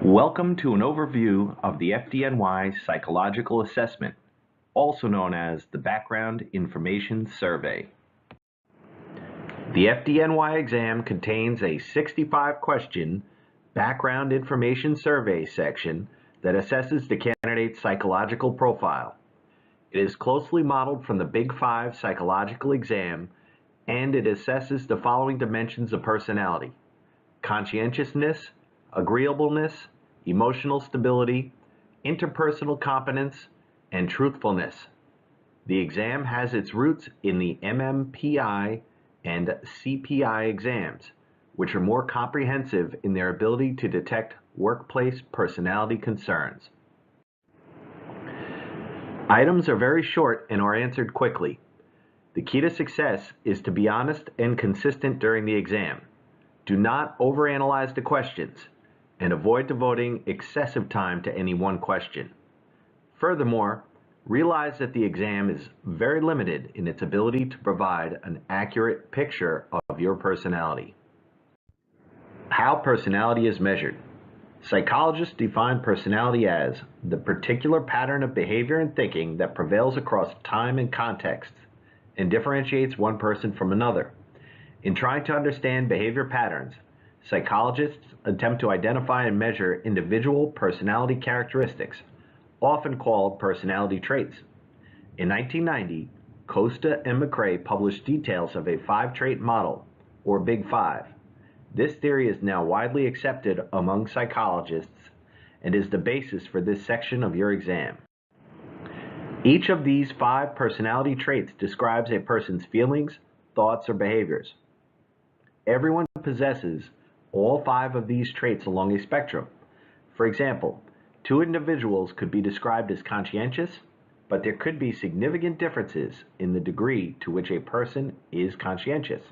Welcome to an overview of the FDNY Psychological Assessment, also known as the Background Information Survey. The FDNY exam contains a 65-question background information survey section that assesses the candidate's psychological profile. It is closely modeled from the Big Five psychological exam, and it assesses the following dimensions of personality: conscientiousness, agreeableness, emotional stability, interpersonal competence, and truthfulness. The exam has its roots in the MMPI and CPI exams, which are more comprehensive in their ability to detect workplace personality concerns. Items are very short and are answered quickly. The key to success is to be honest and consistent during the exam. Do not overanalyze the questions, and avoid devoting excessive time to any one question. Furthermore, realize that the exam is very limited in its ability to provide an accurate picture of your personality. How personality is measured. Psychologists define personality as the particular pattern of behavior and thinking that prevails across time and context and differentiates one person from another. In trying to understand behavior patterns, psychologists attempt to identify and measure individual personality characteristics, often called personality traits. In 1990, Costa and McCrae published details of a five-trait model, or Big Five. This theory is now widely accepted among psychologists and is the basis for this section of your exam. Each of these five personality traits describes a person's feelings, thoughts, or behaviors. Everyone possesses all five of these traits along a spectrum. For example, two individuals could be described as conscientious, but there could be significant differences in the degree to which a person is conscientious.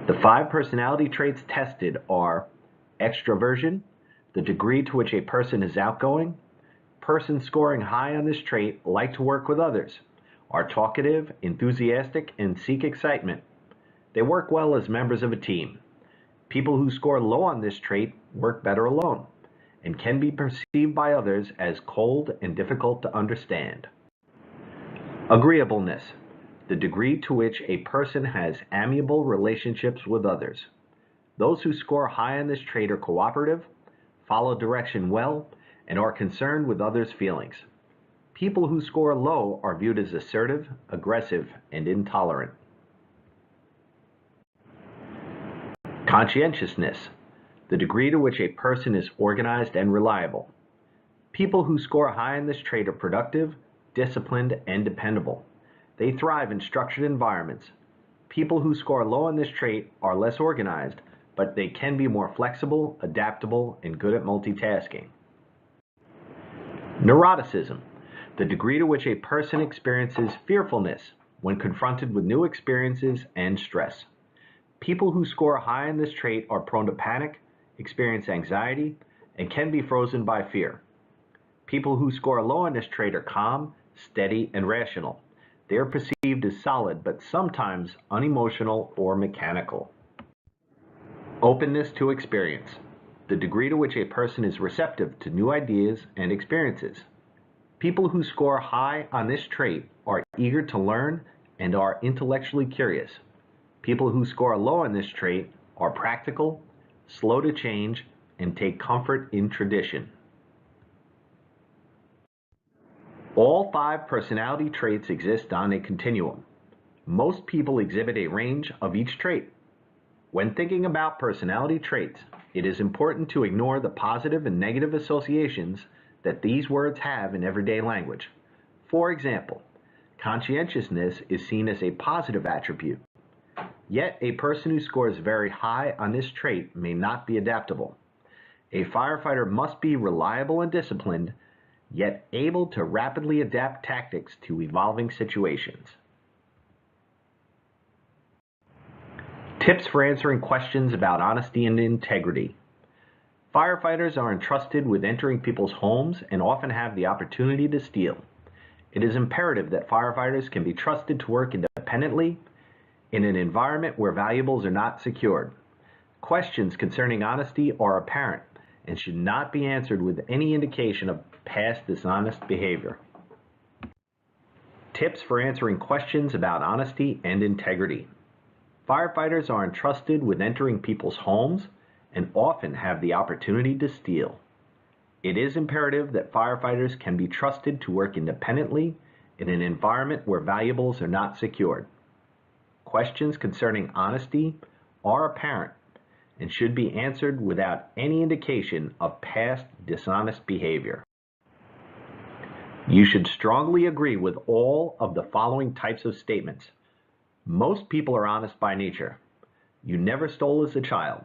The five personality traits tested are extroversion, the degree to which a person is outgoing. Persons scoring high on this trait like to work with others, are talkative, enthusiastic, and seek excitement. They work well as members of a team. People who score low on this trait work better alone and can be perceived by others as cold and difficult to understand. Agreeableness, the degree to which a person has amiable relationships with others. Those who score high on this trait are cooperative, follow direction well, and are concerned with others' feelings. People who score low are viewed as assertive, aggressive, and intolerant. Conscientiousness, the degree to which a person is organized and reliable. People who score high in this trait are productive, disciplined, and dependable. They thrive in structured environments. People who score low in this trait are less organized, but they can be more flexible, adaptable, and good at multitasking. Neuroticism, the degree to which a person experiences fearfulness when confronted with new experiences and stress. People who score high in this trait are prone to panic, experience anxiety, and can be frozen by fear. People who score low in this trait are calm, steady, and rational. They are perceived as solid, but sometimes unemotional or mechanical. Openness to experience, the degree to which a person is receptive to new ideas and experiences. People who score high on this trait are eager to learn and are intellectually curious. People who score low on this trait are practical, slow to change, and take comfort in tradition. All five personality traits exist on a continuum. Most people exhibit a range of each trait. When thinking about personality traits, it is important to ignore the positive and negative associations that these words have in everyday language. For example, conscientiousness is seen as a positive attribute. Yet, a person who scores very high on this trait may not be adaptable. A firefighter must be reliable and disciplined, yet able to rapidly adapt tactics to evolving situations. Tips for answering questions about honesty and integrity. Firefighters are entrusted with entering people's homes and often have the opportunity to steal. It is imperative that firefighters can be trusted to work independently in an environment where valuables are not secured. Questions concerning honesty are apparent and should not be answered with any indication of past dishonest behavior. Tips for answering questions about honesty and integrity. Firefighters are entrusted with entering people's homes and often have the opportunity to steal. It is imperative that firefighters can be trusted to work independently in an environment where valuables are not secured. Questions concerning honesty are apparent and should be answered without any indication of past dishonest behavior. You should strongly agree with all of the following types of statements. Most people are honest by nature. You never stole as a child.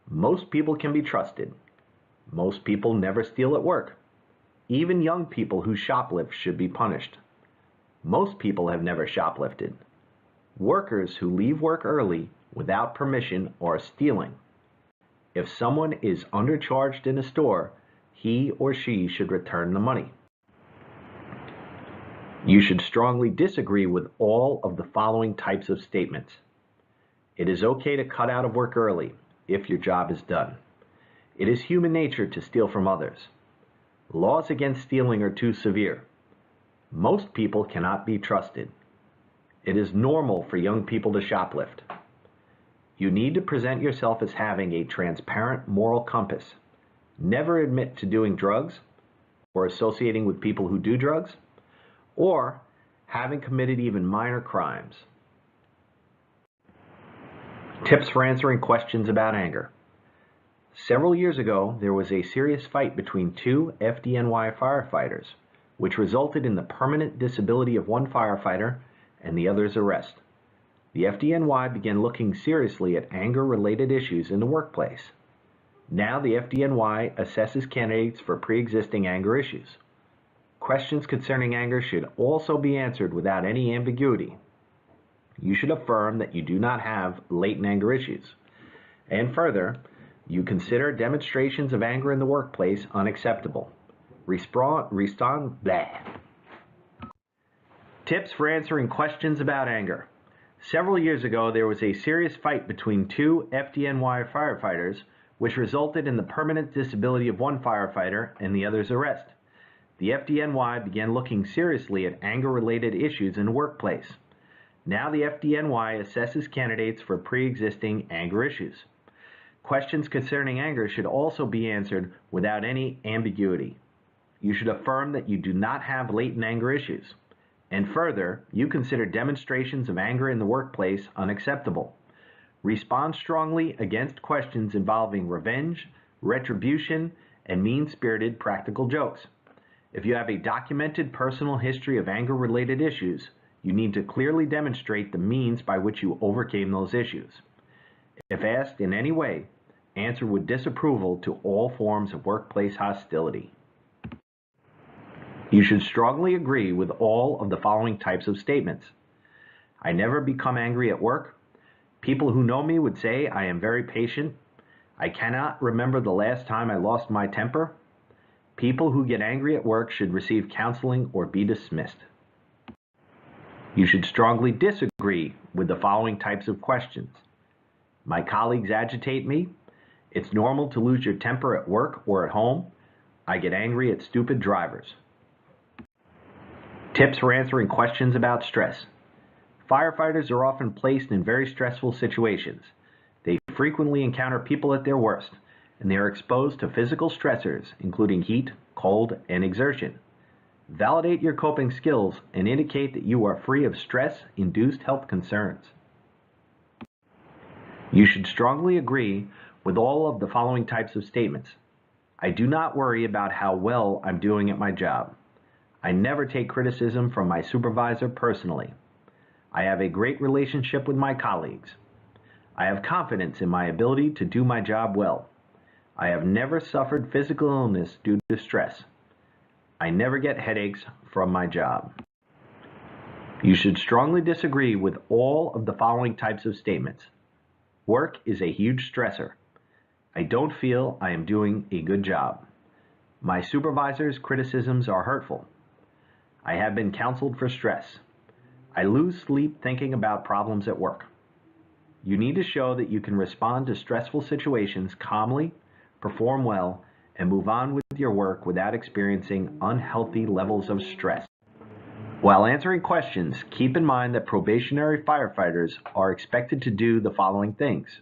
Most people can be trusted. Most people never steal at work. Even young people who shoplift should be punished. Most people have never shoplifted. Workers who leave work early without permission are stealing. If someone is undercharged in a store, he or she should return the money. You should strongly disagree with all of the following types of statements. It is okay to cut out of work early if your job is done. It is human nature to steal from others. Laws against stealing are too severe. Most people cannot be trusted. It is normal for young people to shoplift. You need to present yourself as having a transparent moral compass. Never admit to doing drugs or associating with people who do drugs, or having committed even minor crimes. Tips for answering questions about anger. Several years ago, there was a serious fight between two FDNY firefighters, which resulted in the permanent disability of one firefighter and the other's arrest. The FDNY began looking seriously at anger-related issues in the workplace. Now the FDNY assesses candidates for pre-existing anger issues. Questions concerning anger should also be answered without any ambiguity. You should affirm that you do not have latent anger issues. And further, you consider demonstrations of anger in the workplace unacceptable. Tips for answering questions about anger. Several years ago, there was a serious fight between two FDNY firefighters, which resulted in the permanent disability of one firefighter and the other's arrest. The FDNY began looking seriously at anger-related issues in the workplace. Now the FDNY assesses candidates for pre-existing anger issues. Questions concerning anger should also be answered without any ambiguity. You should affirm that you do not have latent anger issues. And further, you consider demonstrations of anger in the workplace unacceptable. Respond strongly against questions involving revenge, retribution, and mean-spirited practical jokes. If you have a documented personal history of anger-related issues, you need to clearly demonstrate the means by which you overcame those issues. If asked in any way, answer with disapproval to all forms of workplace hostility. You should strongly agree with all of the following types of statements. I never become angry at work. People who know me would say I am very patient. I cannot remember the last time I lost my temper. People who get angry at work should receive counseling or be dismissed. You should strongly disagree with the following types of questions. My colleagues agitate me. It's normal to lose your temper at work or at home. I get angry at stupid drivers. Tips for answering questions about stress. Firefighters are often placed in very stressful situations. They frequently encounter people at their worst, and they are exposed to physical stressors, including heat, cold, and exertion. Validate your coping skills and indicate that you are free of stress-induced health concerns. You should strongly agree with all of the following types of statements. I do not worry about how well I'm doing at my job. I never take criticism from my supervisor personally. I have a great relationship with my colleagues. I have confidence in my ability to do my job well. I have never suffered physical illness due to stress. I never get headaches from my job. You should strongly disagree with all of the following types of statements. Work is a huge stressor. I don't feel I am doing a good job. My supervisor's criticisms are hurtful. I have been counseled for stress. I lose sleep thinking about problems at work. You need to show that you can respond to stressful situations calmly, perform well, and move on with your work without experiencing unhealthy levels of stress. While answering questions, keep in mind that probationary firefighters are expected to do the following things: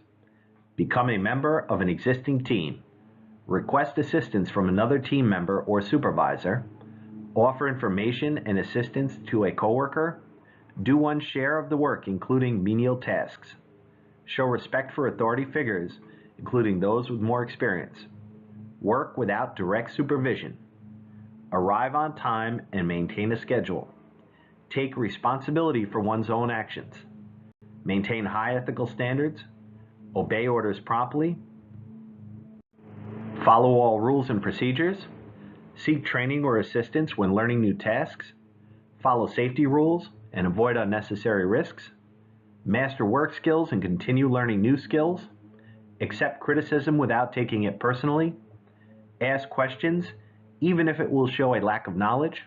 become a member of an existing team, request assistance from another team member or supervisor, offer information and assistance to a coworker, do one's share of the work including menial tasks, show respect for authority figures, including those with more experience, work without direct supervision, arrive on time and maintain a schedule, take responsibility for one's own actions, maintain high ethical standards, obey orders promptly, follow all rules and procedures, seek training or assistance when learning new tasks, follow safety rules and avoid unnecessary risks, master work skills and continue learning new skills, accept criticism without taking it personally, ask questions even if it will show a lack of knowledge,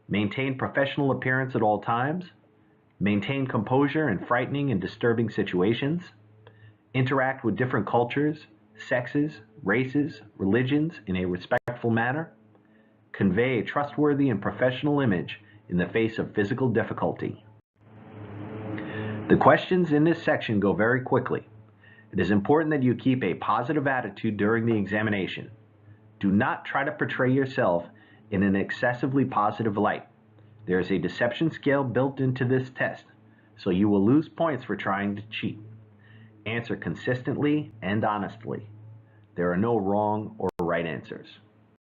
maintain professional appearance at all times, maintain composure in frightening and disturbing situations, interact with different cultures, sexes, races, religions in a respectful manner, convey a trustworthy and professional image in the face of physical difficulty. The questions in this section go very quickly. It is important that you keep a positive attitude during the examination. Do not try to portray yourself in an excessively positive light. There is a deception scale built into this test, so you will lose points for trying to cheat. Answer consistently and honestly. There are no wrong or right answers.